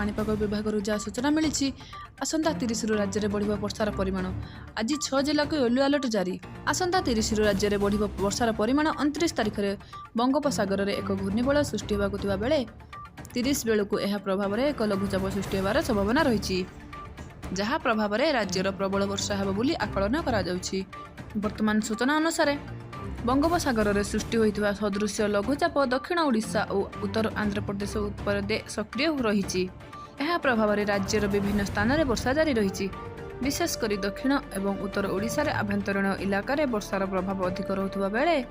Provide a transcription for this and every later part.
पाणीपाग विभाग जहाँ सूचना मिली आसंता 30 राज्य में बढ़ वर्षार परिमाण। आज 6 जिला को येलो अलर्ट जारी। आसंता 30 राज्य में बढ़ वर्षार परिमाण। 29 तारिख में बंगोपसागर में एक घूर्णिबल सृष्टि होगा बेले 30 बेलू यह प्रभाव में एक लघुचाप सृष्टि होवार संभावना रही, जहाँ प्रभाव में राज्यर प्रबल वर्षा होब बोली आकलन करा जाउछि। वर्तमान सूचना अनुसार बंगोपसागर में सृष्टि होता सदृश लघुचाप दक्षिण ओडिशा और उत्तर आंध्र प्रदेश उपर सक्रिय रही। यह प्रभाव में राज्यर विभिन्न स्थान में वर्षा जारी रही। विशेषकर दक्षिण और उत्तर ओडिशा रे आभ्यंतरीण इलाकार वर्षार प्रभाव अधिक रहुवा बेले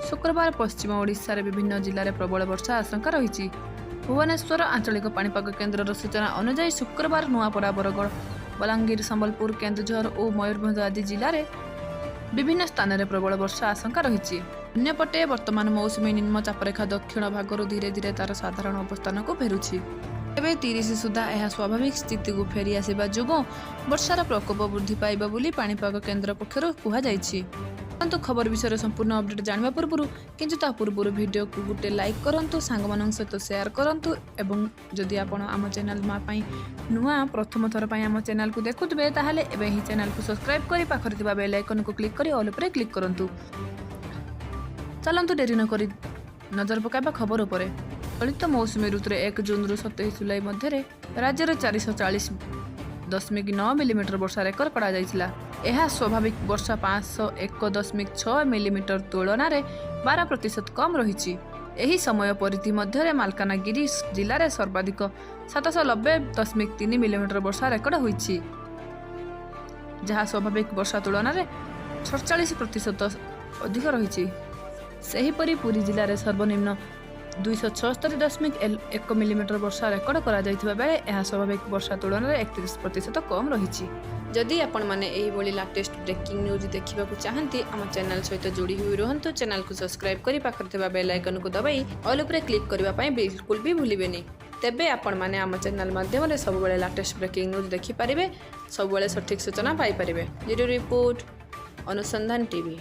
शुक्रवार पश्चिम ओडिशा रे विभिन्न जिले में प्रबल वर्षा आशंका रही। भुवनेश्वर आंचलिक पाणीपाग केन्द्र सूचना अनुसार शुक्रवार नुआपड़ा, बरगड़, बलांगीर, संबलपुर, केन्दुझर और मयूरभंज आदि जिले में विभिन्न स्थान में प्रबल वर्षा आशंका रही। अन्यपटे वर्तमान मौसुमी निम्न चापरेखा दक्षिण भागर धीरे धीरे तार साधारण अवस्थान को फेरुछि। एवं 30 सुधा यह स्वाभाविक स्थिति को फेरी आसिबा जोगो वर्षार प्रकोप वृद्धि पाइबा बोली पाणीपाग केन्द्र पक्षरु कुहाଯାଇଛି। परंतु खबर विषय संपूर्ण अपडेट जानवा पूर्व किंतु ता पूर्व वीडियो को गोटे लाइक करंतु, सांगमान सहित शेयर करंतु एवं जदि आपण आम चैनल माई नुआ प्रथम थर पर आम चैनल को देखुवे ताहले एबे ही चैनल को सब्सक्राइब करी पाखरे थिबा बेल आइकन को क्लिक करी ऑल उपर क्लिक करंतु। चलंतु डेरी न करी नजर पकाइबा खबर उपरे। चलित मौसुमी ऋतु 1 जून रु 27 जुलाई मध्य राज्यर 440.9 मिलीमीटर वर्षा रेकर्ड करा जायतिला। यह स्वाभाविक वर्षा 501.6 मिलीमीटर तुलन में 12% कम रही। यही समय परिधि मध्य मालकानगिरी जिले में सर्वाधिक 790.3 मिलीमीटर वर्षा रेकर्ड होईछि, जहाँ स्वाभाविक वर्षा तुलन में 47% अधिक रही। सेहीपरि पुरी जिले में सर्वनिम्न 276.1 मिलीमीटर वर्षा रेकर्ड करा जायतिबा बेले यह स्वाभाविक वर्षा तुलन में 31% कम रही। जदि आपण माने एही बोली लेटेस्ट ब्रेकिंग न्यूज देखिबा को चाहंती आम चैनल सहित जोड़ी हुई रहंतु। चैनल को सब्सक्राइब करी पाखर थिबा बेल आइकन को दबाई ऑल उपर क्लिक करबा पई बिल्कुल भी भूलिबेनी। तेबे आपण माने आम चैनल माध्यम रे सब बेले लेटेस्ट ब्रेकिंग न्यूज देखि पारिबे, सब बेले सठिक सूचना पाई पारिबे। वीडियो रिपोर्ट अनुसंधान टीवी।